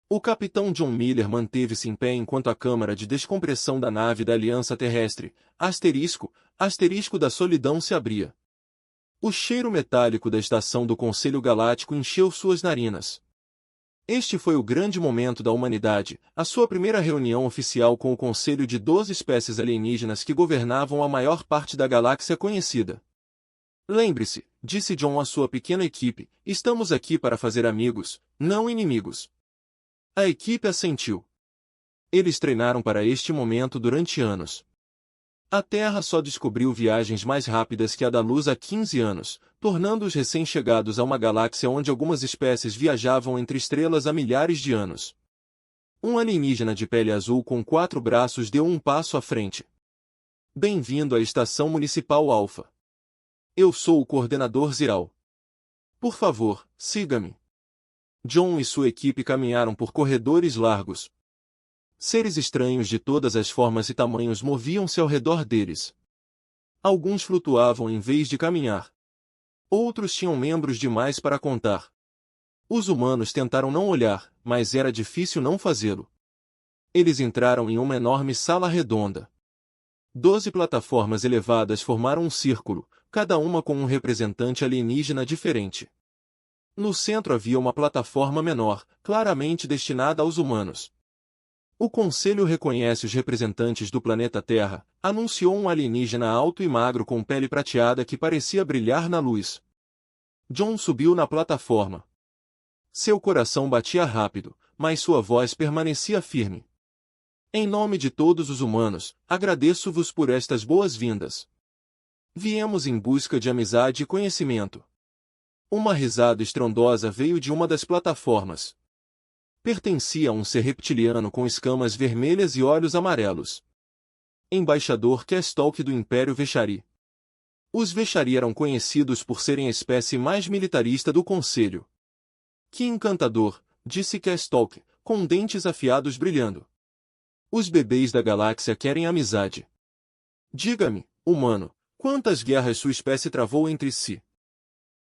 O capitão John Miller manteve-se em pé enquanto a câmara de descompressão da nave da Aliança Terrestre, asterisco da solidão se abria. O cheiro metálico da estação do Conselho Galáctico encheu suas narinas. Este foi o grande momento da humanidade, a sua primeira reunião oficial com o Conselho de 12 espécies alienígenas que governavam a maior parte da galáxia conhecida. Lembre-se, disse John à sua pequena equipe, estamos aqui para fazer amigos, não inimigos. A equipe assentiu. Eles treinaram para este momento durante anos. A Terra só descobriu viagens mais rápidas que a da luz há 15 anos, tornando-os recém-chegados a uma galáxia onde algumas espécies viajavam entre estrelas há milhares de anos. Um alienígena de pele azul com 4 braços deu um passo à frente. Bem-vindo à Estação Municipal Alpha. Eu sou o coordenador Ziral. Por favor, siga-me. John e sua equipe caminharam por corredores largos. Seres estranhos de todas as formas e tamanhos moviam-se ao redor deles. Alguns flutuavam em vez de caminhar. Outros tinham membros demais para contar. Os humanos tentaram não olhar, mas era difícil não fazê-lo. Eles entraram em uma enorme sala redonda. 12 plataformas elevadas formaram um círculo, cada uma com um representante alienígena diferente. No centro havia uma plataforma menor, claramente destinada aos humanos. O Conselho reconhece os representantes do planeta Terra, anunciou um alienígena alto e magro com pele prateada que parecia brilhar na luz. John subiu na plataforma. Seu coração batia rápido, mas sua voz permanecia firme. Em nome de todos os humanos, agradeço-vos por estas boas-vindas. Viemos em busca de amizade e conhecimento. Uma risada estrondosa veio de uma das plataformas. Pertencia a um ser reptiliano com escamas vermelhas e olhos amarelos. Embaixador Kestalk do Império Veshari. Os Veshari eram conhecidos por serem a espécie mais militarista do Conselho. Que encantador, disse Kestalk, com dentes afiados brilhando. Os bebês da galáxia querem amizade. Diga-me, humano, quantas guerras sua espécie travou entre si?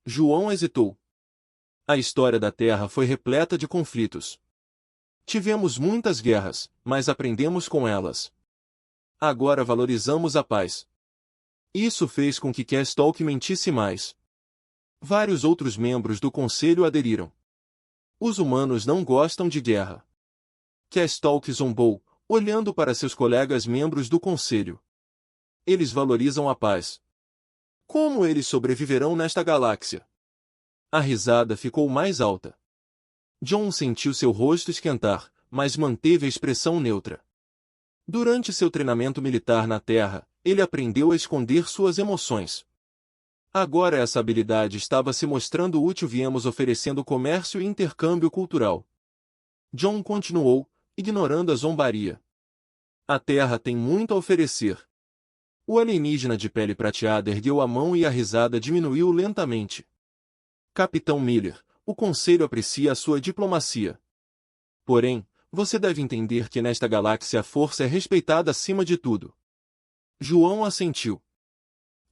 João hesitou. A história da Terra foi repleta de conflitos. Tivemos muitas guerras, mas aprendemos com elas. Agora valorizamos a paz. Isso fez com que Kestalk mentisse mais. Vários outros membros do Conselho aderiram. Os humanos não gostam de guerra. Kestalk zombou, olhando para seus colegas membros do Conselho. Eles valorizam a paz. Como eles sobreviverão nesta galáxia? A risada ficou mais alta. John sentiu seu rosto esquentar, mas manteve a expressão neutra. Durante seu treinamento militar na Terra, ele aprendeu a esconder suas emoções. Agora essa habilidade estava se mostrando útil. Viemos oferecendo comércio e intercâmbio cultural. John continuou, ignorando a zombaria. A Terra tem muito a oferecer. O alienígena de pele prateada ergueu a mão e a risada diminuiu lentamente. Capitão Miller, o Conselho aprecia a sua diplomacia. Porém, você deve entender que nesta galáxia a força é respeitada acima de tudo. João assentiu.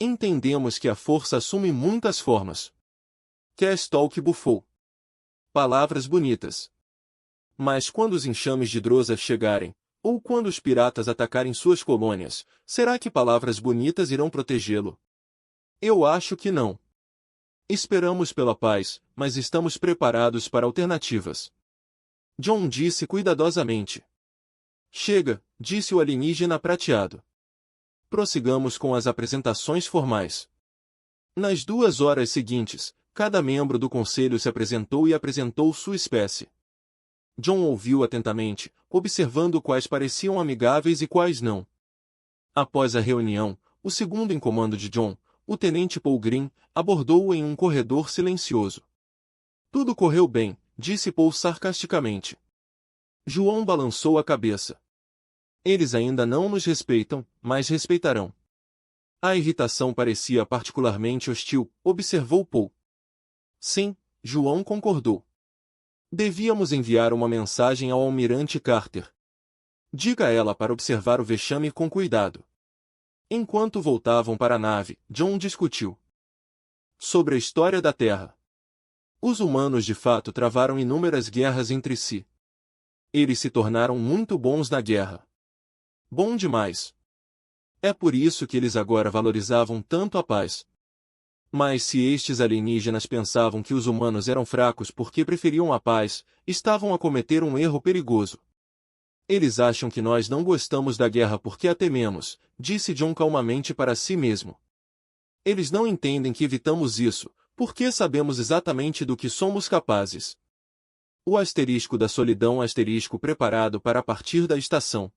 Entendemos que a força assume muitas formas. Kestalk bufou. Palavras bonitas. Mas quando os enxames de Drossel chegarem, ou quando os piratas atacarem suas colônias, será que palavras bonitas irão protegê-lo? Eu acho que não. Esperamos pela paz, mas estamos preparados para alternativas. John disse cuidadosamente. Chega, disse o alienígena prateado. Prossigamos com as apresentações formais. Nas 2 horas seguintes, cada membro do conselho se apresentou e apresentou sua espécie. John ouviu atentamente, observando quais pareciam amigáveis e quais não. Após a reunião, o segundo em comando de John, o tenente Paul Green, abordou-o em um corredor silencioso. Tudo correu bem, disse Paul sarcasticamente. João balançou a cabeça. Eles ainda não nos respeitam, mas respeitarão. A irritação parecia particularmente hostil, observou Paul. Sim, João concordou. Devíamos enviar uma mensagem ao almirante Carter. Diga a ela para observar o vexame com cuidado. Enquanto voltavam para a nave, John discutiu sobre a história da Terra. Os humanos de fato travaram inúmeras guerras entre si. Eles se tornaram muito bons na guerra. Bom demais. É por isso que eles agora valorizavam tanto a paz. Mas se estes alienígenas pensavam que os humanos eram fracos porque preferiam a paz, estavam a cometer um erro perigoso. Eles acham que nós não gostamos da guerra porque a tememos, disse John calmamente para si mesmo. Eles não entendem que evitamos isso, porque sabemos exatamente do que somos capazes. O asterisco da solidão asterisco preparado para partir da estação.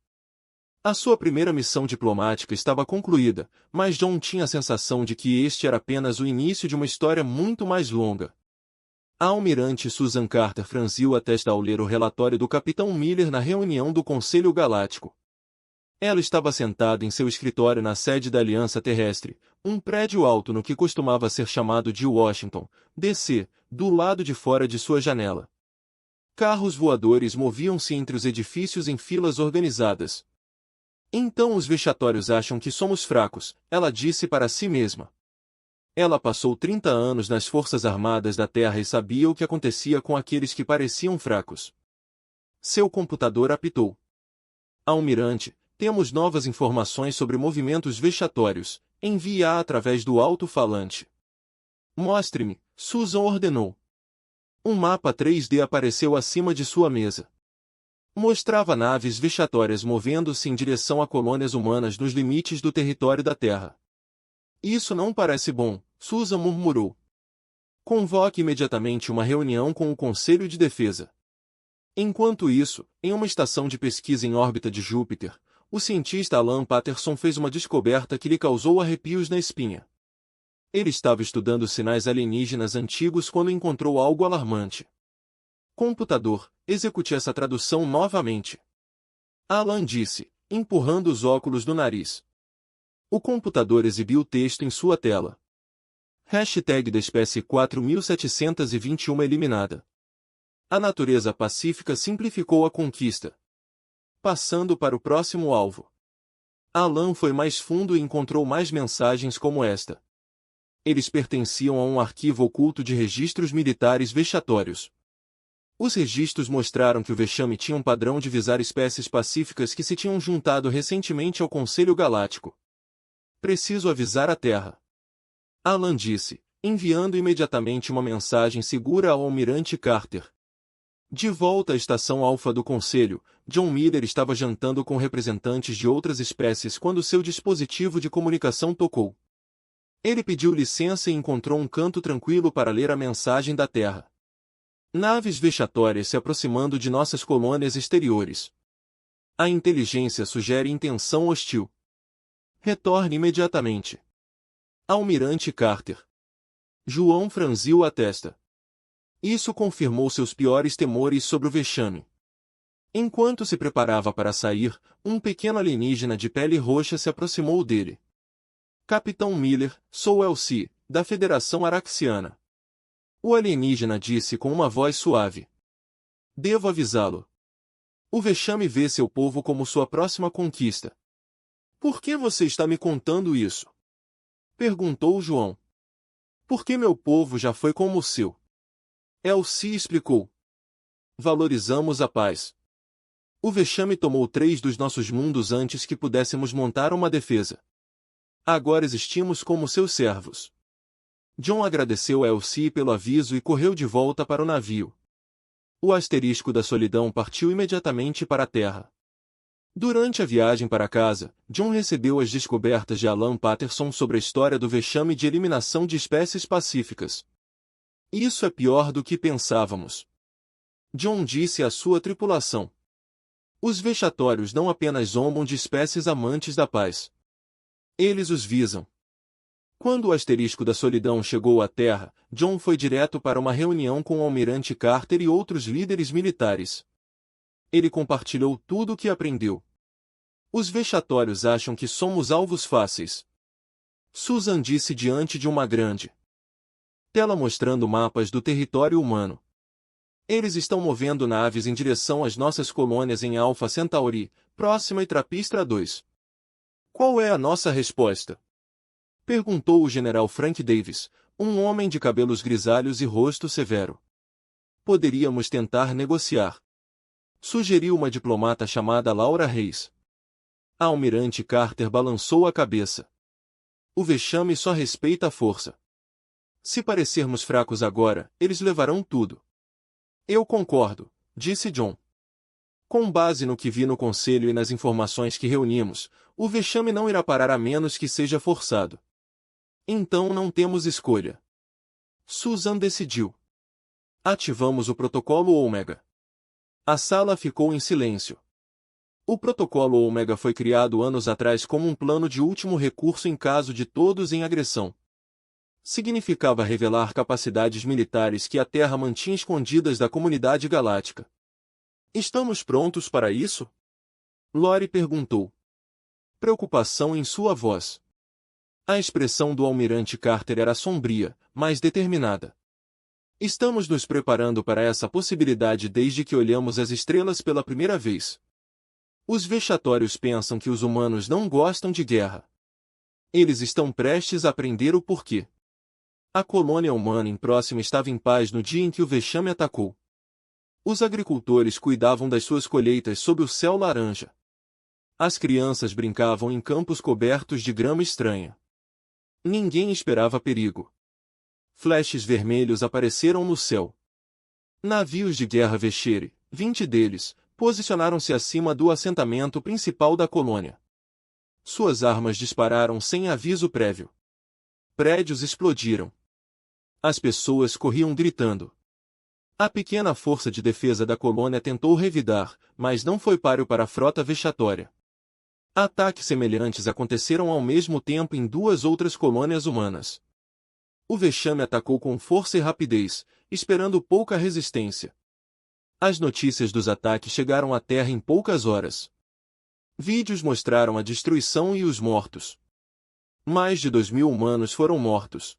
A sua primeira missão diplomática estava concluída, mas John tinha a sensação de que este era apenas o início de uma história muito mais longa. A almirante Susan Carter franziu a testa ao ler o relatório do Capitão Miller na reunião do Conselho Galáctico. Ela estava sentada em seu escritório na sede da Aliança Terrestre, um prédio alto no que costumava ser chamado de Washington, D.C., do lado de fora de sua janela. Carros voadores moviam-se entre os edifícios em filas organizadas. Então os vexatórios acham que somos fracos, ela disse para si mesma. Ela passou 30 anos nas Forças Armadas da Terra e sabia o que acontecia com aqueles que pareciam fracos. Seu computador apitou. Almirante, temos novas informações sobre movimentos vexatórios, envie-a através do alto-falante. Mostre-me, Susan ordenou. Um mapa 3D apareceu acima de sua mesa. Mostrava naves vexatórias movendo-se em direção a colônias humanas nos limites do território da Terra. Isso não parece bom, Susan murmurou. Convoque imediatamente uma reunião com o Conselho de Defesa. Enquanto isso, em uma estação de pesquisa em órbita de Júpiter, o cientista Alan Patterson fez uma descoberta que lhe causou arrepios na espinha. Ele estava estudando sinais alienígenas antigos quando encontrou algo alarmante. Computador, execute essa tradução novamente. Alan disse, empurrando os óculos do nariz. O computador exibiu o texto em sua tela. Hashtag da espécie 4721 eliminada. A natureza pacífica simplificou a conquista. Passando para o próximo alvo. Alan foi mais fundo e encontrou mais mensagens como esta. Eles pertenciam a um arquivo oculto de registros militares vexatórios. Os registros mostraram que o vexame tinha um padrão de visar espécies pacíficas que se tinham juntado recentemente ao Conselho Galáctico. Preciso avisar a Terra. Alan disse, enviando imediatamente uma mensagem segura ao almirante Carter. De volta à estação alfa do Conselho, John Miller estava jantando com representantes de outras espécies quando seu dispositivo de comunicação tocou. Ele pediu licença e encontrou um canto tranquilo para ler a mensagem da Terra. Naves vexatórias se aproximando de nossas colônias exteriores. A inteligência sugere intenção hostil. Retorne imediatamente. Almirante Carter. João franziu a testa. Isso confirmou seus piores temores sobre o vexame. Enquanto se preparava para sair, um pequeno alienígena de pele roxa se aproximou dele. Capitão Miller, sou Elsie, da Federação Araxiana. O alienígena disse com uma voz suave. Devo avisá-lo. O vexame vê seu povo como sua próxima conquista. Por que você está me contando isso? Perguntou João. Porque meu povo já foi como o seu. Elsie explicou. Valorizamos a paz. O vexame tomou 3 dos nossos mundos antes que pudéssemos montar uma defesa. Agora existimos como seus servos. John agradeceu a Elsie pelo aviso e correu de volta para o navio. O asterisco da solidão partiu imediatamente para a Terra. Durante a viagem para casa, John recebeu as descobertas de Alan Patterson sobre a história do vexame de eliminação de espécies pacíficas. Isso é pior do que pensávamos. John disse à sua tripulação. Os vexatórios não apenas zombam de espécies amantes da paz. Eles os visam. Quando o asterisco da solidão chegou à Terra, John foi direto para uma reunião com o almirante Carter e outros líderes militares. Ele compartilhou tudo o que aprendeu. Os vexatórios acham que somos alvos fáceis. Susan disse diante de uma grande tela mostrando mapas do território humano. Eles estão movendo naves em direção às nossas colônias em Alpha Centauri, próxima e Trapistra 2. Qual é a nossa resposta? Perguntou o general Frank Davis, um homem de cabelos grisalhos e rosto severo. Poderíamos tentar negociar. Sugeriu uma diplomata chamada Laura Reis. A almirante Carter balançou a cabeça. O vexame só respeita a força. Se parecermos fracos agora, eles levarão tudo. Eu concordo, disse John. Com base no que vi no conselho e nas informações que reunimos, o vexame não irá parar a menos que seja forçado. Então não temos escolha. Susan decidiu. Ativamos o protocolo Ômega. A sala ficou em silêncio. O protocolo Ômega foi criado anos atrás como um plano de último recurso em caso de todos em agressão. Significava revelar capacidades militares que a Terra mantinha escondidas da comunidade galáctica. Estamos prontos para isso? Lori perguntou. Preocupação em sua voz. A expressão do almirante Carter era sombria, mas determinada. Estamos nos preparando para essa possibilidade desde que olhamos as estrelas pela primeira vez. Os vexatórios pensam que os humanos não gostam de guerra. Eles estão prestes a aprender o porquê. A colônia humana em Próxima estava em paz no dia em que o vexame atacou. Os agricultores cuidavam das suas colheitas sob o céu laranja. As crianças brincavam em campos cobertos de grama estranha. Ninguém esperava perigo. Flashes vermelhos apareceram no céu. Navios de guerra Vexere, 20 deles, posicionaram-se acima do assentamento principal da colônia. Suas armas dispararam sem aviso prévio. Prédios explodiram. As pessoas corriam gritando. A pequena força de defesa da colônia tentou revidar, mas não foi páreo para a frota vexatória. Ataques semelhantes aconteceram ao mesmo tempo em duas outras colônias humanas. O vexame atacou com força e rapidez, esperando pouca resistência. As notícias dos ataques chegaram à Terra em poucas horas. Vídeos mostraram a destruição e os mortos. Mais de 2.000 humanos foram mortos.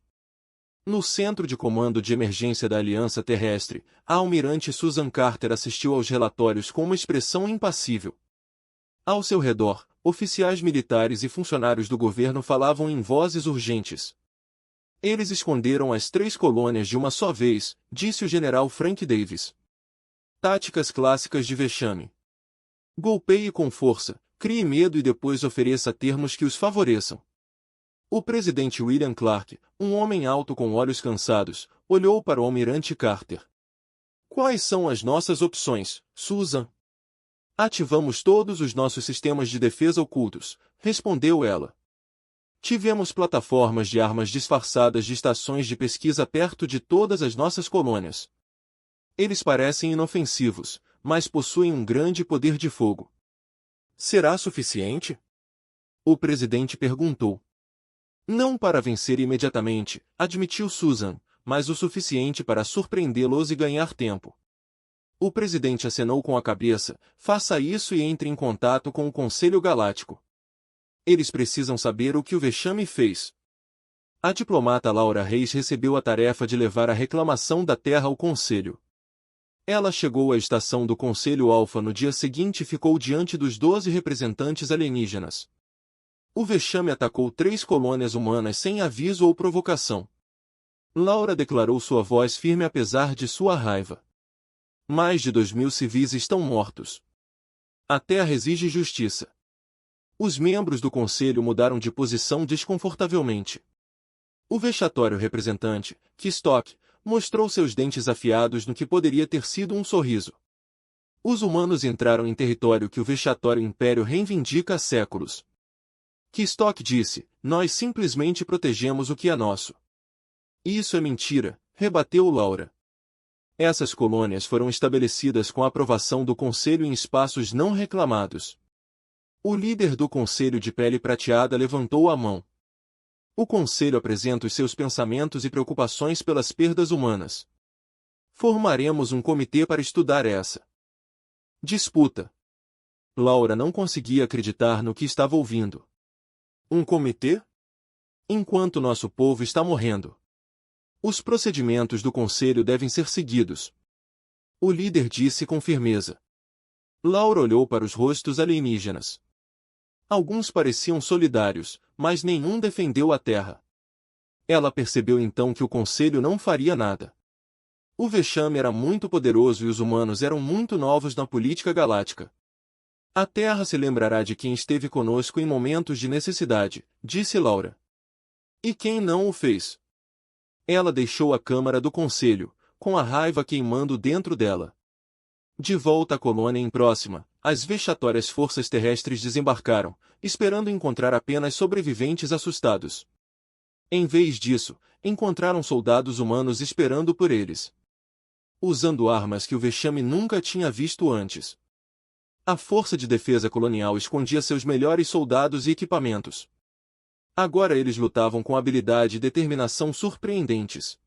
No centro de comando de emergência da Aliança Terrestre, a almirante Susan Carter assistiu aos relatórios com uma expressão impassível. Ao seu redor, oficiais militares e funcionários do governo falavam em vozes urgentes. Eles esconderam as 3 colônias de uma só vez, disse o general Frank Davis. Táticas clássicas de vexame. Golpeie com força, crie medo e depois ofereça termos que os favoreçam. O presidente William Clark, um homem alto com olhos cansados, olhou para o almirante Carter. Quais são as nossas opções, Susan? Ativamos todos os nossos sistemas de defesa ocultos, respondeu ela. Tivemos plataformas de armas disfarçadas de estações de pesquisa perto de todas as nossas colônias. Eles parecem inofensivos, mas possuem um grande poder de fogo. Será suficiente? O presidente perguntou. Não para vencer imediatamente, admitiu Susan, mas o suficiente para surpreendê-los e ganhar tempo. O presidente acenou com a cabeça, faça isso e entre em contato com o Conselho Galáctico. Eles precisam saber o que o vexame fez. A diplomata Laura Reis recebeu a tarefa de levar a reclamação da Terra ao Conselho. Ela chegou à estação do Conselho Alfa no dia seguinte e ficou diante dos 12 representantes alienígenas. O vexame atacou 3 colônias humanas sem aviso ou provocação. Laura declarou sua voz firme apesar de sua raiva. Mais de 2.000 civis estão mortos. A Terra exige justiça. Os membros do conselho mudaram de posição desconfortavelmente. O vexatório representante, Kistok, mostrou seus dentes afiados no que poderia ter sido um sorriso. Os humanos entraram em território que o vexatório império reivindica há séculos. Kistok disse, nós simplesmente protegemos o que é nosso. Isso é mentira, rebateu Laura. Essas colônias foram estabelecidas com a aprovação do Conselho em espaços não reclamados. O líder do Conselho de Pele Prateada levantou a mão. O Conselho apresenta os seus pensamentos e preocupações pelas perdas humanas. Formaremos um comitê para estudar essa disputa. Laura não conseguia acreditar no que estava ouvindo. Um comitê? Enquanto nosso povo está morrendo. Os procedimentos do Conselho devem ser seguidos. O líder disse com firmeza. Laura olhou para os rostos alienígenas. Alguns pareciam solidários, mas nenhum defendeu a Terra. Ela percebeu então que o Conselho não faria nada. O vexame era muito poderoso e os humanos eram muito novos na política galáctica. A Terra se lembrará de quem esteve conosco em momentos de necessidade, disse Laura. E quem não o fez? Ela deixou a Câmara do Conselho, com a raiva queimando dentro dela. De volta à colônia em Próxima, as vexatórias forças terrestres desembarcaram, esperando encontrar apenas sobreviventes assustados. Em vez disso, encontraram soldados humanos esperando por eles, usando armas que o vexame nunca tinha visto antes. A Força de Defesa Colonial escondia seus melhores soldados e equipamentos. Agora eles lutavam com habilidade e determinação surpreendentes.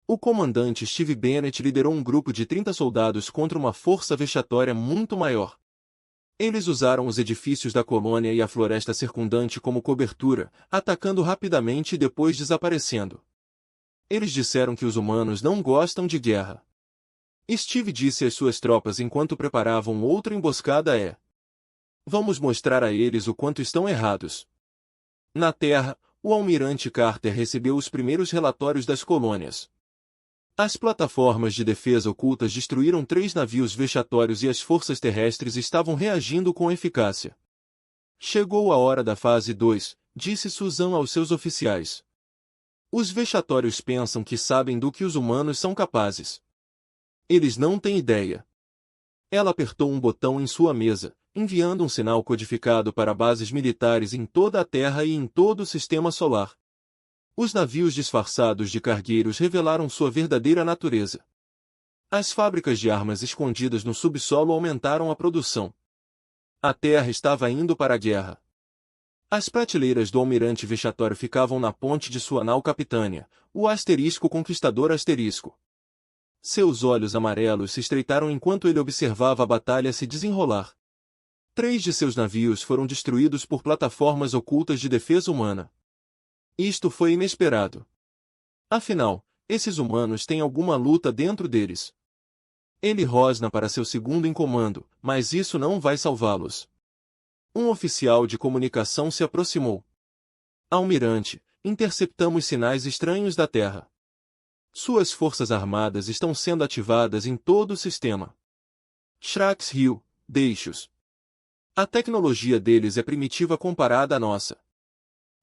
O comandante Steve Bennett liderou um grupo de 30 soldados contra uma força vexatória muito maior. Eles usaram os edifícios da colônia e a floresta circundante como cobertura, atacando rapidamente e depois desaparecendo. Eles disseram que os humanos não gostam de guerra. Steve disse às suas tropas enquanto preparavam outra emboscada: vamos mostrar a eles o quanto estão errados. Na Terra, o almirante Carter recebeu os primeiros relatórios das colônias. As plataformas de defesa ocultas destruíram 3 navios vexatórios e as forças terrestres estavam reagindo com eficácia. Chegou a hora da fase 2, disse Susan aos seus oficiais. Os vexatórios pensam que sabem do que os humanos são capazes. Eles não têm ideia. Ela apertou um botão em sua mesa, enviando um sinal codificado para bases militares em toda a Terra e em todo o sistema solar. Os navios disfarçados de cargueiros revelaram sua verdadeira natureza. As fábricas de armas escondidas no subsolo aumentaram a produção. A Terra estava indo para a guerra. As prateleiras do almirante vexatório ficavam na ponte de sua nau capitânia, o asterisco conquistador asterisco. Seus olhos amarelos se estreitaram enquanto ele observava a batalha se desenrolar. 3 de seus navios foram destruídos por plataformas ocultas de defesa humana. Isto foi inesperado. Afinal, esses humanos têm alguma luta dentro deles. Ele rosna para seu segundo em comando, mas isso não vai salvá-los. Um oficial de comunicação se aproximou. Almirante, interceptamos sinais estranhos da Terra. Suas forças armadas estão sendo ativadas em todo o sistema. Shrax riu, deixe-os. A tecnologia deles é primitiva comparada à nossa.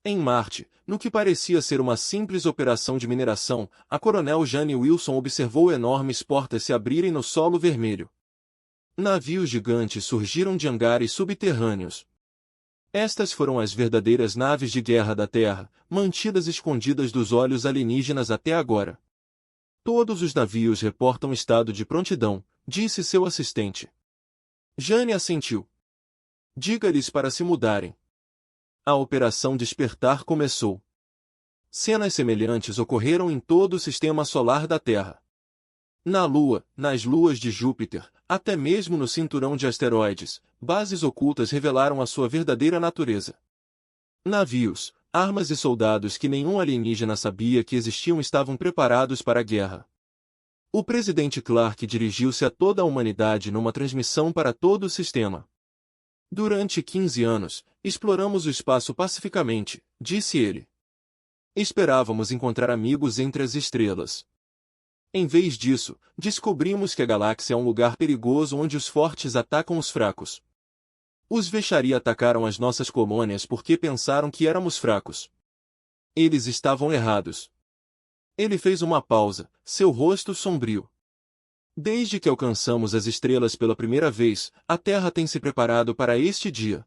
Em Marte, no que parecia ser uma simples operação de mineração, a coronel Jane Wilson observou enormes portas se abrirem no solo vermelho. Navios gigantes surgiram de hangares subterrâneos. Estas foram as verdadeiras naves de guerra da Terra, mantidas escondidas dos olhos alienígenas até agora. Todos os navios reportam estado de prontidão, disse seu assistente. Jane assentiu. Diga-lhes para se mudarem. A Operação Despertar começou. Cenas semelhantes ocorreram em todo o sistema solar da Terra. Na Lua, nas luas de Júpiter, até mesmo no cinturão de asteroides, bases ocultas revelaram a sua verdadeira natureza. Navios, armas e soldados que nenhum alienígena sabia que existiam estavam preparados para a guerra. O presidente Clark dirigiu-se a toda a humanidade numa transmissão para todo o sistema. Durante 15 anos, exploramos o espaço pacificamente, disse ele. Esperávamos encontrar amigos entre as estrelas. Em vez disso, descobrimos que a galáxia é um lugar perigoso onde os fortes atacam os fracos. Os Vexari atacaram as nossas colônias porque pensaram que éramos fracos. Eles estavam errados. Ele fez uma pausa, seu rosto sombrio. Desde que alcançamos as estrelas pela primeira vez, a Terra tem se preparado para este dia.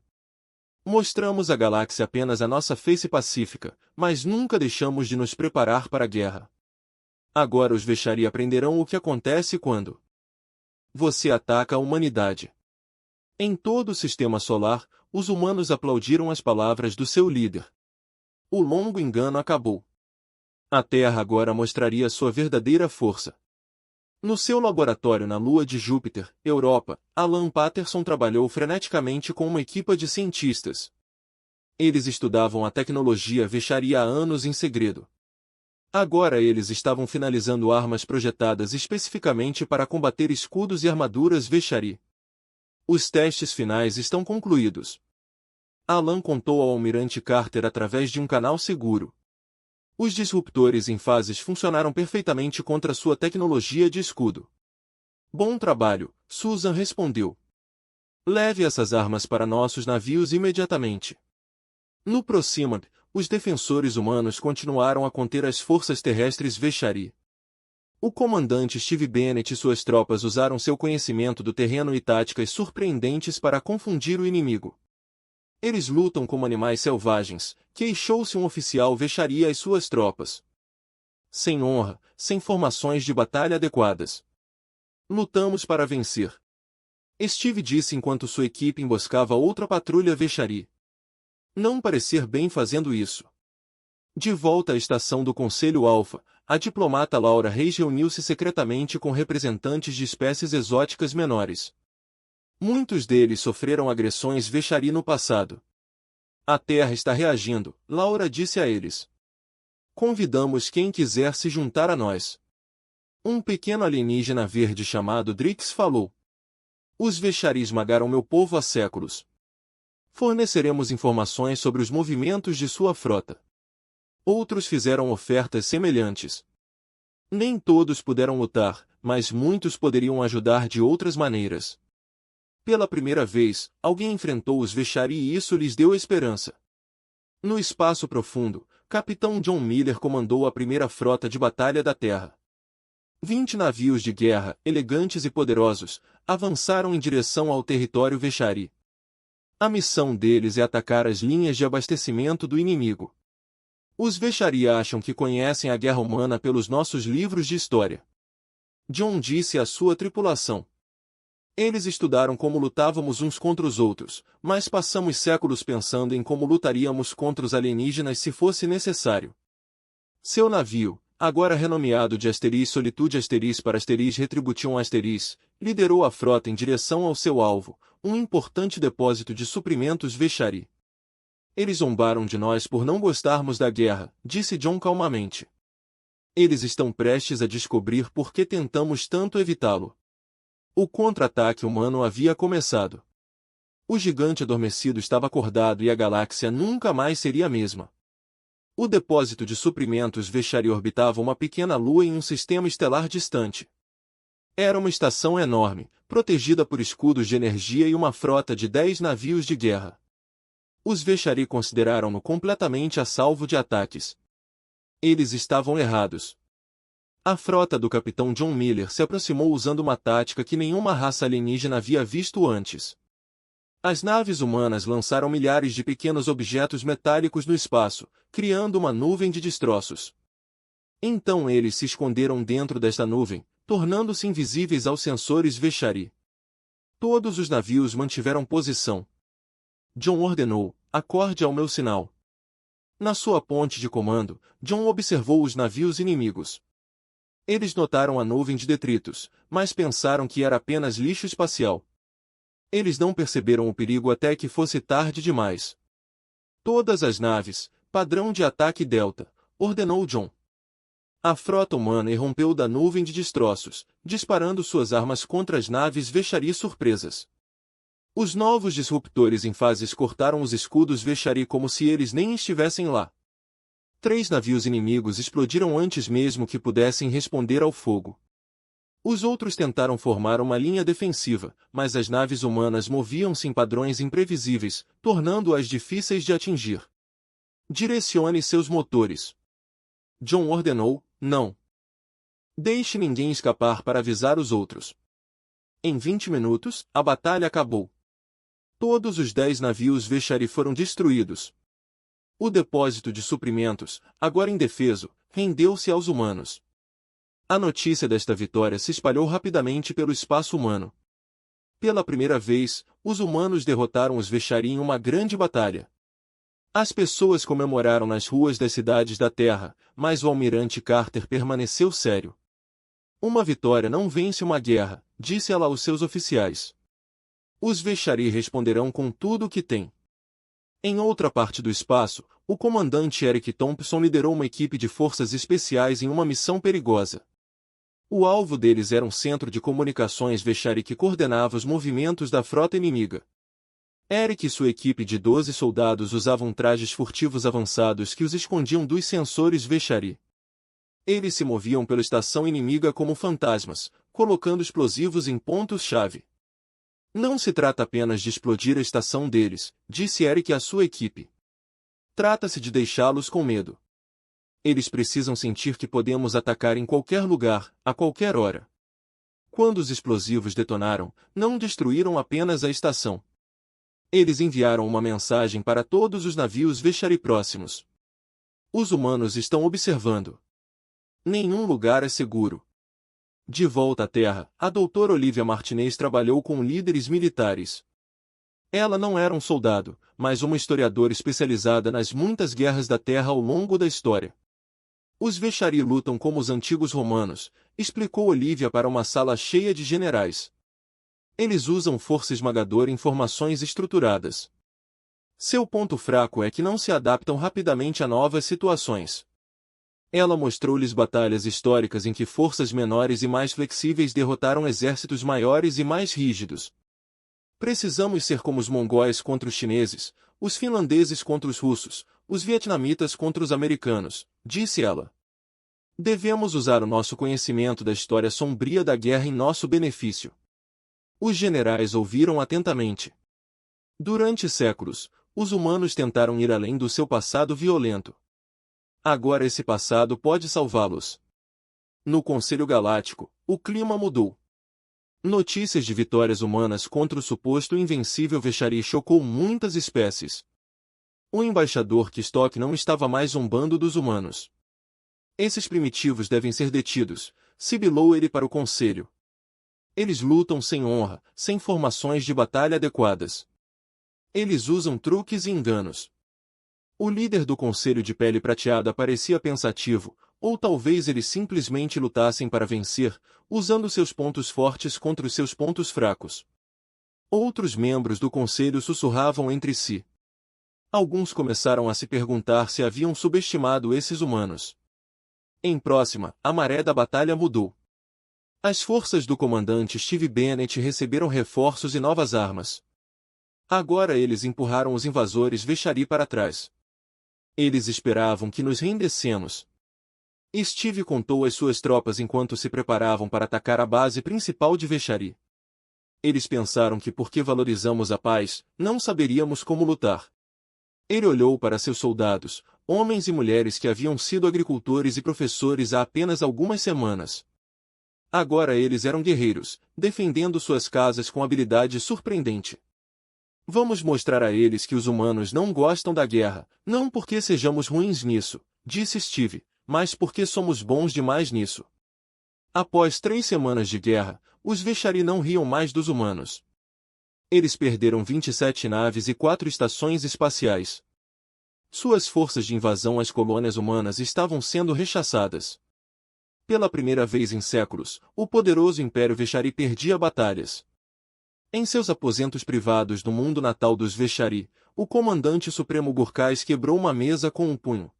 Mostramos à galáxia apenas a nossa face pacífica, mas nunca deixamos de nos preparar para a guerra. Agora os Vexari aprenderão o que acontece quando você ataca a humanidade. Em todo o sistema solar, os humanos aplaudiram as palavras do seu líder. O longo engano acabou. A Terra agora mostraria sua verdadeira força. No seu laboratório na Lua de Júpiter, Europa, Alan Patterson trabalhou freneticamente com uma equipa de cientistas. Eles estudavam a tecnologia Vexari há anos em segredo. Agora eles estavam finalizando armas projetadas especificamente para combater escudos e armaduras Vexari. Os testes finais estão concluídos. Alan contou ao almirante Carter através de um canal seguro. Os disruptores em fases funcionaram perfeitamente contra sua tecnologia de escudo. Bom trabalho, Susan respondeu. Leve essas armas para nossos navios imediatamente. No Proximand, os defensores humanos continuaram a conter as forças terrestres Veshari. O comandante Steve Bennett e suas tropas usaram seu conhecimento do terreno e táticas surpreendentes para confundir o inimigo. Eles lutam como animais selvagens, queixou-se um oficial Veshari às suas tropas. Sem honra, sem formações de batalha adequadas. Lutamos para vencer. Steve disse enquanto sua equipe emboscava outra patrulha Veshari. Não parecer bem fazendo isso. De volta à estação do Conselho Alfa, a diplomata Laura Reis reuniu-se secretamente com representantes de espécies exóticas menores. Muitos deles sofreram agressões Veshari no passado. A Terra está reagindo, Laura disse a eles. Convidamos quem quiser se juntar a nós. Um pequeno alienígena verde chamado Drix falou. Os Veshari esmagaram meu povo há séculos. Forneceremos informações sobre os movimentos de sua frota. Outros fizeram ofertas semelhantes. Nem todos puderam lutar, mas muitos poderiam ajudar de outras maneiras. Pela primeira vez, alguém enfrentou os Veshari e isso lhes deu esperança. No espaço profundo, Capitão John Miller comandou a primeira frota de batalha da Terra. 20 navios de guerra, elegantes e poderosos, avançaram em direção ao território Veshari. A missão deles é atacar as linhas de abastecimento do inimigo. Os Veshari acham que conhecem a guerra humana pelos nossos livros de história. John disse à sua tripulação. Eles estudaram como lutávamos uns contra os outros, mas passamos séculos pensando em como lutaríamos contra os alienígenas se fosse necessário. Seu navio, agora renomeado de Solitude para Retribution liderou a frota em direção ao seu alvo, um importante depósito de suprimentos Veshari. Eles zombaram de nós por não gostarmos da guerra, disse John calmamente. Eles estão prestes a descobrir por que tentamos tanto evitá-lo. O contra-ataque humano havia começado. O gigante adormecido estava acordado e a galáxia nunca mais seria a mesma. O depósito de suprimentos Veshari orbitava uma pequena lua em um sistema estelar distante. Era uma estação enorme, protegida por escudos de energia e uma frota de 10 navios de guerra. Os Veshari consideraram-no completamente a salvo de ataques. Eles estavam errados. A frota do capitão John Miller se aproximou usando uma tática que nenhuma raça alienígena havia visto antes. As naves humanas lançaram milhares de pequenos objetos metálicos no espaço, criando uma nuvem de destroços. Então eles se esconderam dentro desta nuvem, tornando-se invisíveis aos sensores Veshari. Todos os navios mantiveram posição. John ordenou, acorde ao meu sinal. Na sua ponte de comando, John observou os navios inimigos. Eles notaram a nuvem de detritos, mas pensaram que era apenas lixo espacial. Eles não perceberam o perigo até que fosse tarde demais. Todas as naves, padrão de ataque Delta, ordenou John. A frota humana irrompeu da nuvem de destroços, disparando suas armas contra as naves Veshari surpresas. Os novos disruptores em fases cortaram os escudos Veshari como se eles nem estivessem lá. 3 navios inimigos explodiram antes mesmo que pudessem responder ao fogo. Os outros tentaram formar uma linha defensiva, mas as naves humanas moviam-se em padrões imprevisíveis, tornando-as difíceis de atingir. Direcione seus motores. John ordenou, não. Deixe ninguém escapar para avisar os outros. Em 20 minutos, a batalha acabou. Todos os 10 navios Veshari foram destruídos. O depósito de suprimentos, agora indefeso, rendeu-se aos humanos. A notícia desta vitória se espalhou rapidamente pelo espaço humano. Pela primeira vez, os humanos derrotaram os Veshari em uma grande batalha. As pessoas comemoraram nas ruas das cidades da Terra, mas o almirante Carter permaneceu sério. Uma vitória não vence uma guerra, disse ela aos seus oficiais. Os Veshari responderão com tudo o que têm. Em outra parte do espaço, o comandante Eric Thompson liderou uma equipe de forças especiais em uma missão perigosa. O alvo deles era um centro de comunicações Veshari que coordenava os movimentos da frota inimiga. Eric e sua equipe de 12 soldados usavam trajes furtivos avançados que os escondiam dos sensores Veshari. Eles se moviam pela estação inimiga como fantasmas, colocando explosivos em pontos-chave. Não se trata apenas de explodir a estação deles, disse Eric à sua equipe. Trata-se de deixá-los com medo. Eles precisam sentir que podemos atacar em qualquer lugar, a qualquer hora. Quando os explosivos detonaram, não destruíram apenas a estação. Eles enviaram uma mensagem para todos os navios Veshari próximos. Os humanos estão observando. Nenhum lugar é seguro. De volta à Terra, a doutora Olivia Martinez trabalhou com líderes militares. Ela não era um soldado, mas uma historiadora especializada nas muitas guerras da Terra ao longo da história. Os Veshari lutam como os antigos romanos, explicou Olivia para uma sala cheia de generais. Eles usam força esmagadora em formações estruturadas. Seu ponto fraco é que não se adaptam rapidamente a novas situações. Ela mostrou-lhes batalhas históricas em que forças menores e mais flexíveis derrotaram exércitos maiores e mais rígidos. Precisamos ser como os mongóis contra os chineses, os finlandeses contra os russos, os vietnamitas contra os americanos, disse ela. Devemos usar o nosso conhecimento da história sombria da guerra em nosso benefício. Os generais ouviram atentamente. Durante séculos, os humanos tentaram ir além do seu passado violento. Agora esse passado pode salvá-los. No Conselho Galáctico, o clima mudou. Notícias de vitórias humanas contra o suposto invencível Veshari chocou muitas espécies. O embaixador Kistok não estava mais zombando dos humanos. Esses primitivos devem ser detidos, sibilou ele para o Conselho. Eles lutam sem honra, sem formações de batalha adequadas. Eles usam truques e enganos. O líder do Conselho de Pele Prateada parecia pensativo, ou talvez eles simplesmente lutassem para vencer, usando seus pontos fortes contra os seus pontos fracos. Outros membros do Conselho sussurravam entre si. Alguns começaram a se perguntar se haviam subestimado esses humanos. Em próxima, a maré da batalha mudou. As forças do comandante Steve Bennett receberam reforços e novas armas. Agora eles empurraram os invasores Veshari para trás. Eles esperavam que nos rendêssemos. Steve contou às suas tropas enquanto se preparavam para atacar a base principal de Veshari. Eles pensaram que porque valorizamos a paz, não saberíamos como lutar. Ele olhou para seus soldados, homens e mulheres que haviam sido agricultores e professores há apenas algumas semanas. Agora eles eram guerreiros, defendendo suas casas com habilidade surpreendente. Vamos mostrar a eles que os humanos não gostam da guerra, não porque sejamos ruins nisso, disse Steve, mas porque somos bons demais nisso. Após 3 semanas de guerra, os Veshari não riam mais dos humanos. Eles perderam 27 naves e 4 estações espaciais. Suas forças de invasão às colônias humanas estavam sendo rechaçadas. Pela primeira vez em séculos, o poderoso Império Veshari perdia batalhas. Em seus aposentos privados no mundo natal dos Veshari, o comandante supremo Gurkais quebrou uma mesa com um punho.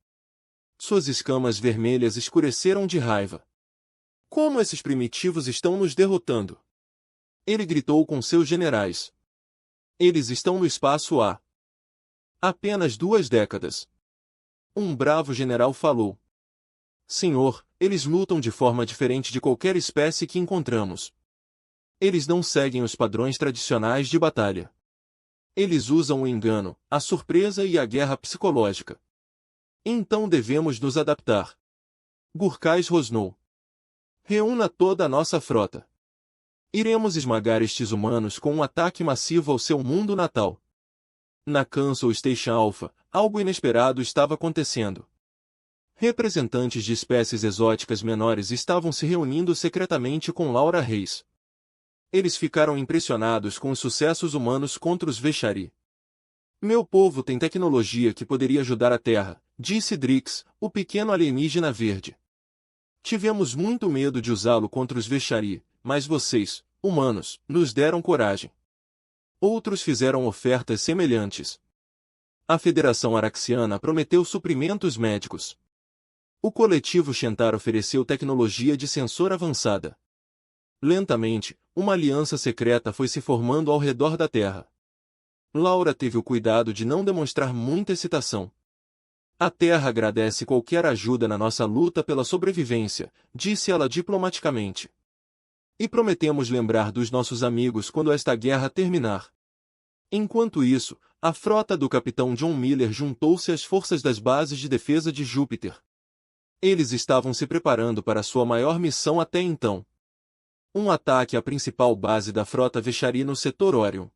Suas escamas vermelhas escureceram de raiva. Como esses primitivos estão nos derrotando? Ele gritou com seus generais. Eles estão no espaço há apenas 2 décadas. Um bravo general falou. Senhor, eles lutam de forma diferente de qualquer espécie que encontramos. Eles não seguem os padrões tradicionais de batalha. Eles usam o engano, a surpresa e a guerra psicológica. Então devemos nos adaptar. Gurkais rosnou. Reúna toda a nossa frota. Iremos esmagar estes humanos com um ataque massivo ao seu mundo natal. Na Council Station Alpha, algo inesperado estava acontecendo. Representantes de espécies exóticas menores estavam se reunindo secretamente com Laura Reis. Eles ficaram impressionados com os sucessos humanos contra os Veshari. Meu povo tem tecnologia que poderia ajudar a Terra, disse Drix, o pequeno alienígena verde. Tivemos muito medo de usá-lo contra os Veshari, mas vocês, humanos, nos deram coragem. Outros fizeram ofertas semelhantes. A Federação Araxiana prometeu suprimentos médicos. O coletivo Shentar ofereceu tecnologia de sensor avançada. Lentamente, uma aliança secreta foi se formando ao redor da Terra. Laura teve o cuidado de não demonstrar muita excitação. A Terra agradece qualquer ajuda na nossa luta pela sobrevivência, disse ela diplomaticamente. E prometemos lembrar dos nossos amigos quando esta guerra terminar. Enquanto isso, a frota do capitão John Miller juntou-se às forças das bases de defesa de Júpiter. Eles estavam se preparando para sua maior missão até então. Um ataque à principal base da frota Vechari no setor Orion.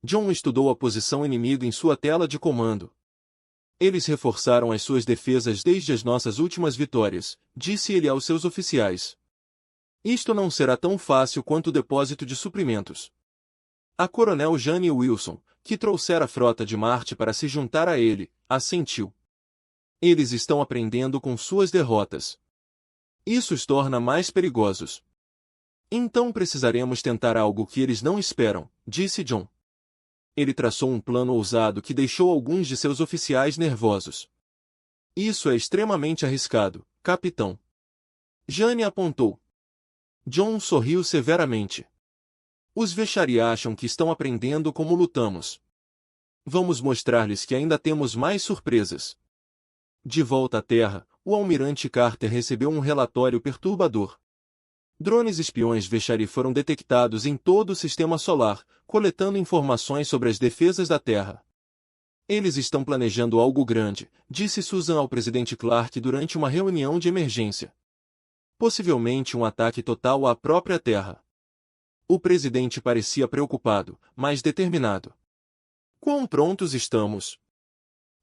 John estudou a posição inimiga em sua tela de comando. Eles reforçaram as suas defesas desde as nossas últimas vitórias, disse ele aos seus oficiais. Isto não será tão fácil quanto o depósito de suprimentos. A coronel Jane Wilson, que trouxera a frota de Marte para se juntar a ele, assentiu. Eles estão aprendendo com suas derrotas. Isso os torna mais perigosos. Então precisaremos tentar algo que eles não esperam, disse John. Ele traçou um plano ousado que deixou alguns de seus oficiais nervosos. Isso é extremamente arriscado, capitão. Jane apontou. John sorriu severamente. Os Vechari acham que estão aprendendo como lutamos. Vamos mostrar-lhes que ainda temos mais surpresas. De volta à Terra, o almirante Carter recebeu um relatório perturbador. Drones espiões Vechari foram detectados em todo o sistema solar, coletando informações sobre as defesas da Terra. Eles estão planejando algo grande, disse Susan ao presidente Clark durante uma reunião de emergência. Possivelmente um ataque total à própria Terra. O presidente parecia preocupado, mas determinado. Quão prontos estamos?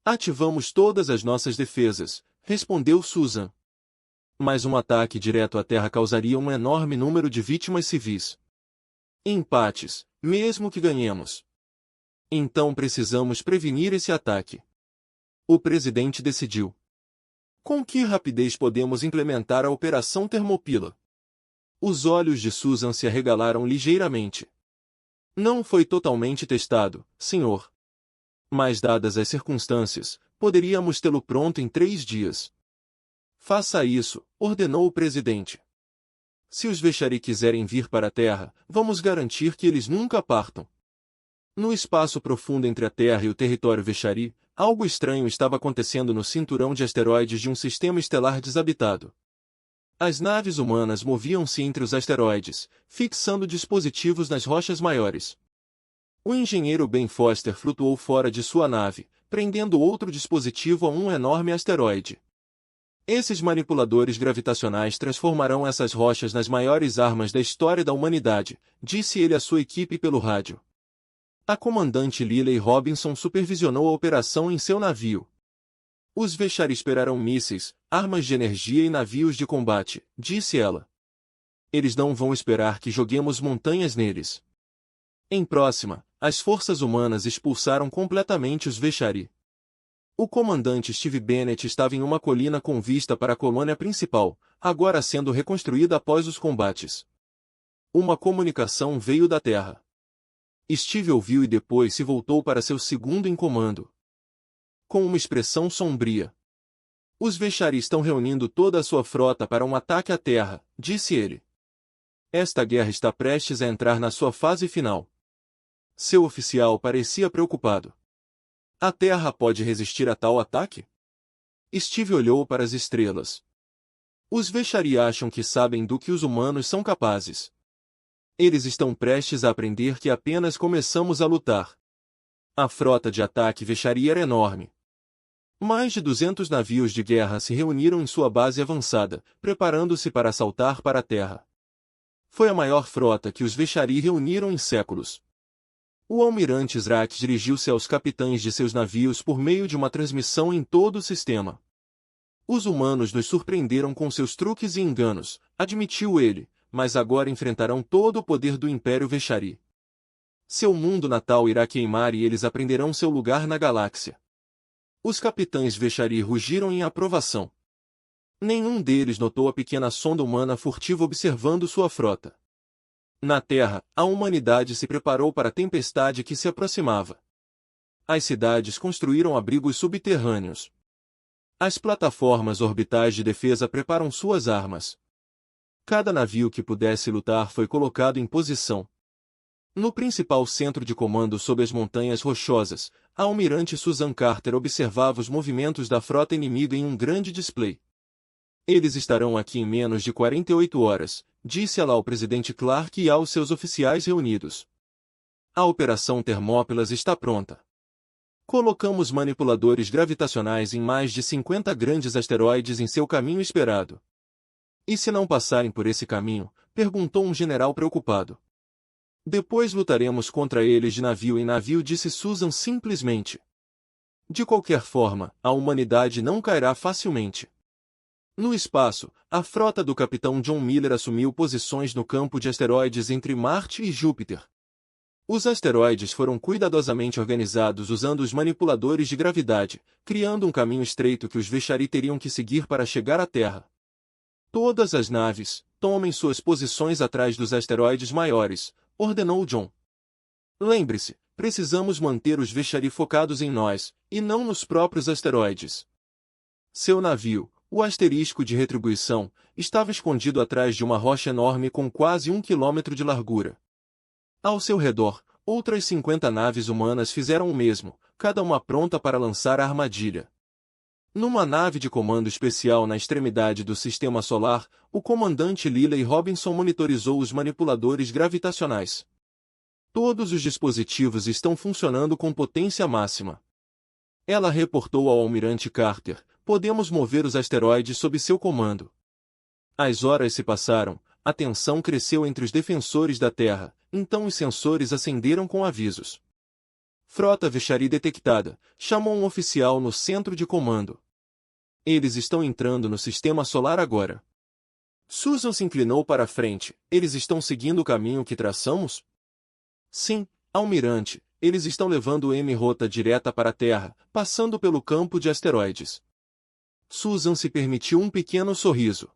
Ativamos todas as nossas defesas, respondeu Susan. Mas um ataque direto à Terra causaria um enorme número de vítimas civis. Empates, mesmo que ganhemos. Então precisamos prevenir esse ataque. O presidente decidiu. Com que rapidez podemos implementar a Operação Termopila? Os olhos de Susan se arregalaram ligeiramente. Não foi totalmente testado, senhor. Mas dadas as circunstâncias, poderíamos tê-lo pronto em 3 dias. Faça isso, ordenou o presidente. Se os Vechari quiserem vir para a Terra, vamos garantir que eles nunca partam. No espaço profundo entre a Terra e o território Vechari, algo estranho estava acontecendo no cinturão de asteroides de um sistema estelar desabitado. As naves humanas moviam-se entre os asteroides, fixando dispositivos nas rochas maiores. O engenheiro Ben Foster flutuou fora de sua nave, prendendo outro dispositivo a um enorme asteroide. Esses manipuladores gravitacionais transformarão essas rochas nas maiores armas da história da humanidade, disse ele à sua equipe pelo rádio. A comandante Liley Robinson supervisionou a operação em seu navio. Os Vechari esperarão mísseis, armas de energia e navios de combate, disse ela. Eles não vão esperar que joguemos montanhas neles. Em próxima, as forças humanas expulsaram completamente os Vechari. O comandante Steve Bennett estava em uma colina com vista para a colônia principal, agora sendo reconstruída após os combates. Uma comunicação veio da Terra. Steve ouviu e depois se voltou para seu segundo em comando. Com uma expressão sombria. Os Vechari estão reunindo toda a sua frota para um ataque à Terra, disse ele. Esta guerra está prestes a entrar na sua fase final. Seu oficial parecia preocupado. A Terra pode resistir a tal ataque? Steve olhou para as estrelas. Os Vechari acham que sabem do que os humanos são capazes. Eles estão prestes a aprender que apenas começamos a lutar. A frota de ataque Vechari era enorme. Mais de 200 navios de guerra se reuniram em sua base avançada, preparando-se para saltar para a Terra. Foi a maior frota que os Vechari reuniram em séculos. O almirante Srak dirigiu-se aos capitães de seus navios por meio de uma transmissão em todo o sistema. Os humanos nos surpreenderam com seus truques e enganos, admitiu ele, mas agora enfrentarão todo o poder do Império Vechari. Seu mundo natal irá queimar e eles aprenderão seu lugar na galáxia. Os capitães Vechari rugiram em aprovação. Nenhum deles notou a pequena sonda humana furtiva observando sua frota. Na Terra, a humanidade se preparou para a tempestade que se aproximava. As cidades construíram abrigos subterrâneos. As plataformas orbitais de defesa preparam suas armas. Cada navio que pudesse lutar foi colocado em posição. No principal centro de comando sob as Montanhas Rochosas, a almirante Susan Carter observava os movimentos da frota inimiga em um grande display. Eles estarão aqui em menos de 48 horas, disse ela ao presidente Clark e aos seus oficiais reunidos. A Operação Termópilas está pronta. Colocamos manipuladores gravitacionais em mais de 50 grandes asteroides em seu caminho esperado. E se não passarem por esse caminho? Perguntou um general preocupado. Depois lutaremos contra eles de navio em navio, disse Susan simplesmente. De qualquer forma, a humanidade não cairá facilmente. No espaço, a frota do capitão John Miller assumiu posições no campo de asteroides entre Marte e Júpiter. Os asteroides foram cuidadosamente organizados usando os manipuladores de gravidade, criando um caminho estreito que os Veshari teriam que seguir para chegar à Terra. Todas as naves, tomem suas posições atrás dos asteroides maiores, ordenou John. Lembre-se, precisamos manter os Veshari focados em nós, e não nos próprios asteroides. Seu navio, o asterisco de retribuição, estava escondido atrás de uma rocha enorme com quase 1 quilômetro de largura. Ao seu redor, outras 50 naves humanas fizeram o mesmo, cada uma pronta para lançar a armadilha. Numa nave de comando especial na extremidade do sistema solar, o comandante Liley Robinson monitorizou os manipuladores gravitacionais. Todos os dispositivos estão funcionando com potência máxima. Ela reportou ao almirante Carter: podemos mover os asteroides sob seu comando. As horas se passaram, a tensão cresceu entre os defensores da Terra, então os sensores acenderam com avisos. Frota Veshari detectada, chamou um oficial no centro de comando. Eles estão entrando no sistema solar agora. Susan se inclinou para a frente. Eles estão seguindo o caminho que traçamos? Sim, almirante, eles estão levando o rota direta para a Terra, passando pelo campo de asteroides. Susan se permitiu um pequeno sorriso.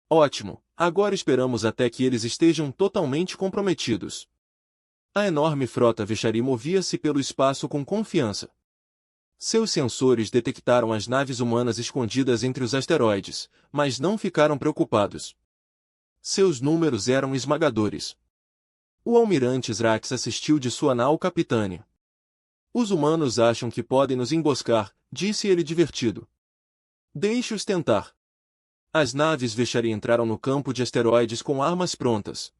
Ótimo, agora esperamos até que eles estejam totalmente comprometidos. A enorme frota Veshari movia-se pelo espaço com confiança. Seus sensores detectaram as naves humanas escondidas entre os asteroides, mas não ficaram preocupados. Seus números eram esmagadores. O almirante Zrax assistiu de sua nau capitânia. Os humanos acham que podem nos emboscar, disse ele divertido. Deixe-os tentar. As naves Veshari entraram no campo de asteroides com armas prontas.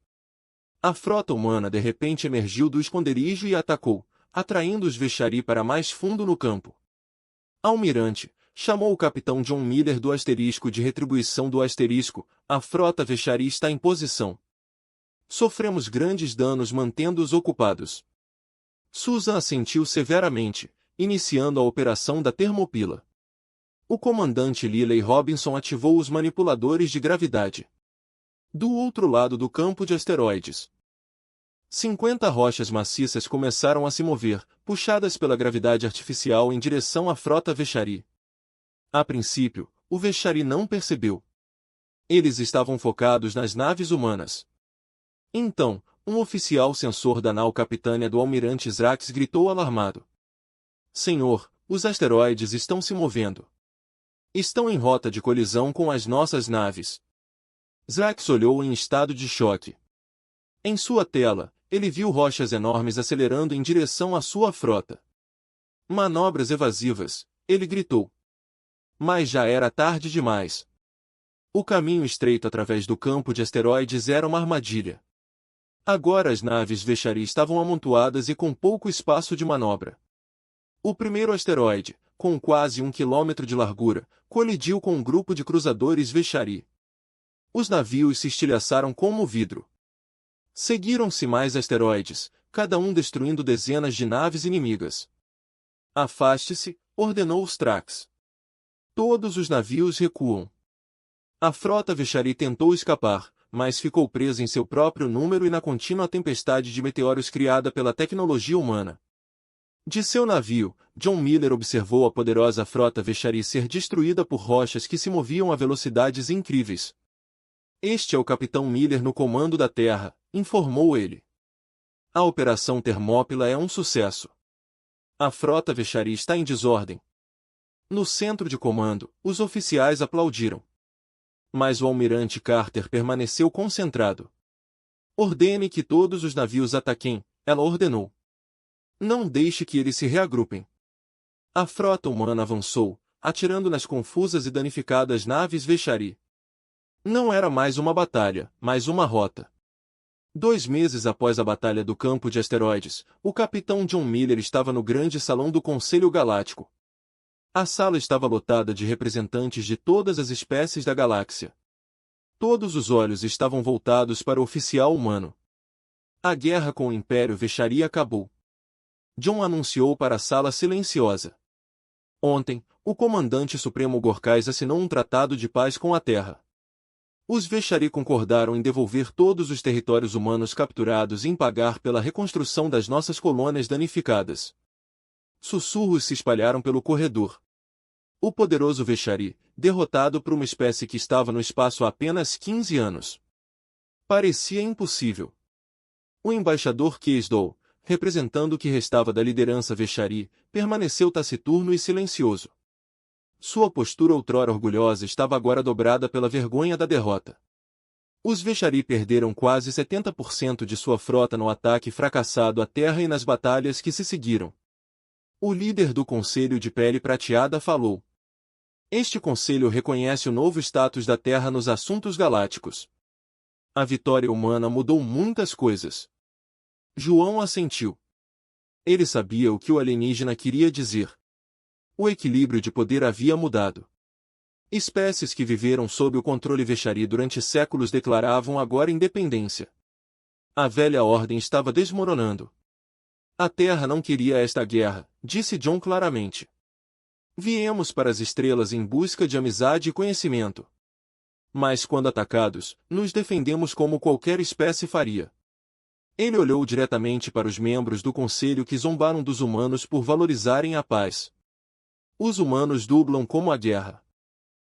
A frota humana de repente emergiu do esconderijo e atacou, atraindo os Veshari para mais fundo no campo. Almirante, chamou o capitão John Miller do asterisco de retribuição do asterisco, a frota Veshari está em posição. Sofremos grandes danos mantendo-os ocupados. Susan assentiu severamente, iniciando a operação da Termopila. O comandante Liley Robinson ativou os manipuladores de gravidade. Do outro lado do campo de asteroides, 50 rochas maciças começaram a se mover, puxadas pela gravidade artificial em direção à frota Veshari. A princípio, o Veshari não percebeu. Eles estavam focados nas naves humanas. Então, um oficial sensor da nau capitânia do almirante Zrax gritou alarmado. Senhor, os asteroides estão se movendo. Estão em rota de colisão com as nossas naves. Zrax olhou em estado de choque. Em sua tela, ele viu rochas enormes acelerando em direção à sua frota. Manobras evasivas, ele gritou. Mas já era tarde demais. O caminho estreito através do campo de asteroides era uma armadilha. Agora as naves Veshari estavam amontoadas e com pouco espaço de manobra. O primeiro asteroide, com quase 1 quilômetro de largura, colidiu com um grupo de cruzadores Veshari. Os navios se estilhaçaram como vidro. Seguiram-se mais asteroides, cada um destruindo dezenas de naves inimigas. Afaste-se, ordenou Strax. Todos os navios recuam. A frota Veshari tentou escapar, mas ficou presa em seu próprio número e na contínua tempestade de meteoros criada pela tecnologia humana. De seu navio, John Miller observou a poderosa frota Veshari ser destruída por rochas que se moviam a velocidades incríveis. Este é o capitão Miller no comando da Terra, informou ele. A Operação Termópila é um sucesso. A frota Veshari está em desordem. No centro de comando, os oficiais aplaudiram. Mas o almirante Carter permaneceu concentrado. Ordene que todos os navios ataquem, ela ordenou. Não deixe que eles se reagrupem. A frota humana avançou, atirando nas confusas e danificadas naves Veshari. Não era mais uma batalha, mas uma rota. 2 meses após a Batalha do Campo de Asteroides, o capitão John Miller estava no grande salão do Conselho Galáctico. A sala estava lotada de representantes de todas as espécies da galáxia. Todos os olhos estavam voltados para o oficial humano. A guerra com o Império Veshari acabou. John anunciou para a sala silenciosa. Ontem, o comandante supremo Gorkais assinou um tratado de paz com a Terra. Os Veshari concordaram em devolver todos os territórios humanos capturados e em pagar pela reconstrução das nossas colônias danificadas. Sussurros se espalharam pelo corredor. O poderoso Veshari, derrotado por uma espécie que estava no espaço há apenas 15 anos. Parecia impossível. O embaixador Keisdol, representando o que restava da liderança Veshari, permaneceu taciturno e silencioso. Sua postura outrora orgulhosa estava agora dobrada pela vergonha da derrota. Os Veshari perderam quase 70% de sua frota no ataque fracassado à Terra e nas batalhas que se seguiram. O líder do Conselho de Pele Prateada falou. Este Conselho reconhece o novo status da Terra nos assuntos galácticos. A vitória humana mudou muitas coisas. João assentiu. Ele sabia o que o alienígena queria dizer. O equilíbrio de poder havia mudado. Espécies que viveram sob o controle Veshari durante séculos declaravam agora independência. A velha ordem estava desmoronando. A Terra não queria esta guerra, disse John claramente. Viemos para as estrelas em busca de amizade e conhecimento. Mas quando atacados, nos defendemos como qualquer espécie faria. Ele olhou diretamente para os membros do conselho que zombaram dos humanos por valorizarem a paz. Os humanos dublam como a guerra.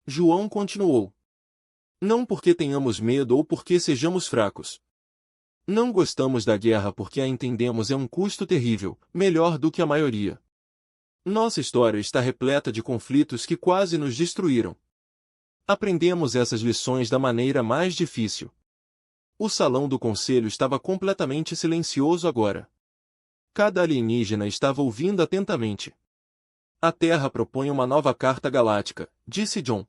João continuou. Não porque tenhamos medo ou porque sejamos fracos. Não gostamos da guerra porque a entendemos é um custo terrível, melhor do que a maioria. Nossa história está repleta de conflitos que quase nos destruíram. Aprendemos essas lições da maneira mais difícil. O salão do conselho estava completamente silencioso agora. Cada alienígena estava ouvindo atentamente. A Terra propõe uma nova Carta Galáctica, disse John.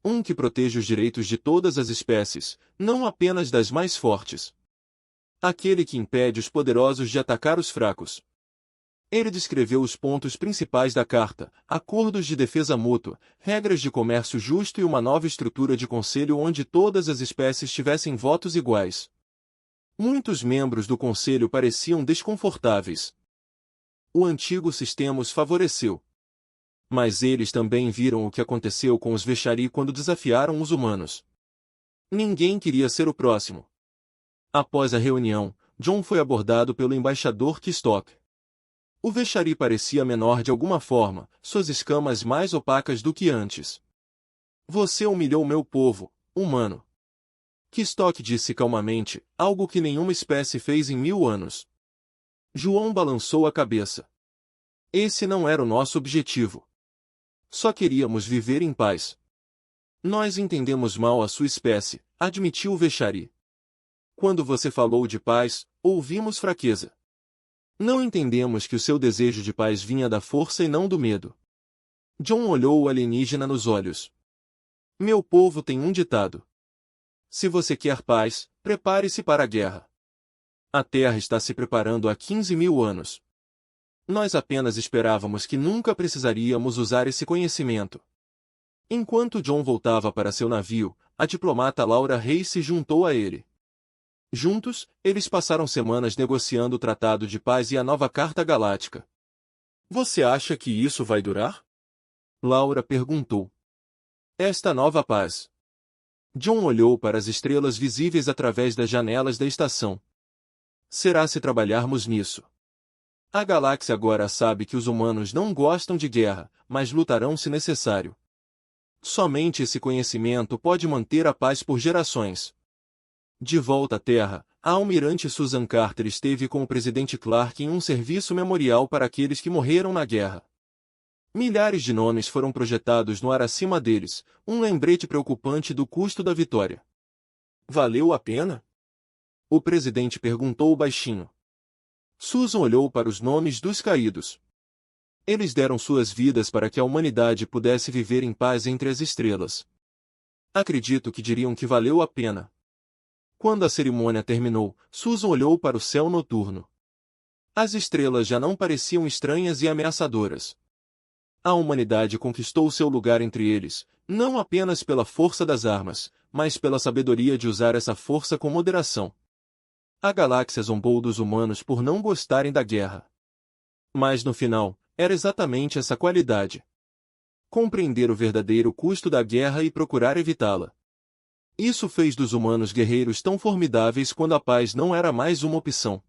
Um que protege os direitos de todas as espécies, não apenas das mais fortes. Aquele que impede os poderosos de atacar os fracos. Ele descreveu os pontos principais da Carta, acordos de defesa mútua, regras de comércio justo e uma nova estrutura de conselho onde todas as espécies tivessem votos iguais. Muitos membros do conselho pareciam desconfortáveis. O antigo sistema os favoreceu. Mas eles também viram o que aconteceu com os Veshari quando desafiaram os humanos. Ninguém queria ser o próximo. Após a reunião, John foi abordado pelo embaixador Kistok. O Veshari parecia menor de alguma forma, suas escamas mais opacas do que antes. Você humilhou meu povo, humano. Kistok disse calmamente, algo que nenhuma espécie fez em 1000 anos. João balançou a cabeça. Esse não era o nosso objetivo. Só queríamos viver em paz. Nós entendemos mal a sua espécie, admitiu o Veshari. Quando você falou de paz, ouvimos fraqueza. Não entendemos que o seu desejo de paz vinha da força e não do medo. John olhou o alienígena nos olhos. Meu povo tem um ditado. Se você quer paz, prepare-se para a guerra. A Terra está se preparando há 15.000 anos. Nós apenas esperávamos que nunca precisaríamos usar esse conhecimento. Enquanto John voltava para seu navio, a diplomata Laura Reis se juntou a ele. Juntos, eles passaram semanas negociando o Tratado de Paz e a nova Carta Galáctica. Você acha que isso vai durar? Laura perguntou. Esta nova paz. John olhou para as estrelas visíveis através das janelas da estação. Será se trabalharmos nisso. A galáxia agora sabe que os humanos não gostam de guerra, mas lutarão se necessário. Somente esse conhecimento pode manter a paz por gerações. De volta à Terra, a almirante Susan Carter esteve com o presidente Clark em um serviço memorial para aqueles que morreram na guerra. Milhares de nomes foram projetados no ar acima deles, um lembrete preocupante do custo da vitória. Valeu a pena? O presidente perguntou baixinho. Susan olhou para os nomes dos caídos. Eles deram suas vidas para que a humanidade pudesse viver em paz entre as estrelas. Acredito que diriam que valeu a pena. Quando a cerimônia terminou, Susan olhou para o céu noturno. As estrelas já não pareciam estranhas e ameaçadoras. A humanidade conquistou seu lugar entre eles, não apenas pela força das armas, mas pela sabedoria de usar essa força com moderação. A galáxia zombou dos humanos por não gostarem da guerra. Mas no final, era exatamente essa qualidade. Compreender o verdadeiro custo da guerra e procurar evitá-la. Isso fez dos humanos guerreiros tão formidáveis quando a paz não era mais uma opção.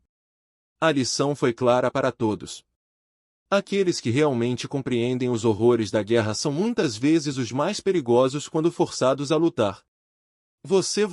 A lição foi clara para todos. Aqueles que realmente compreendem os horrores da guerra são muitas vezes os mais perigosos quando forçados a lutar. Você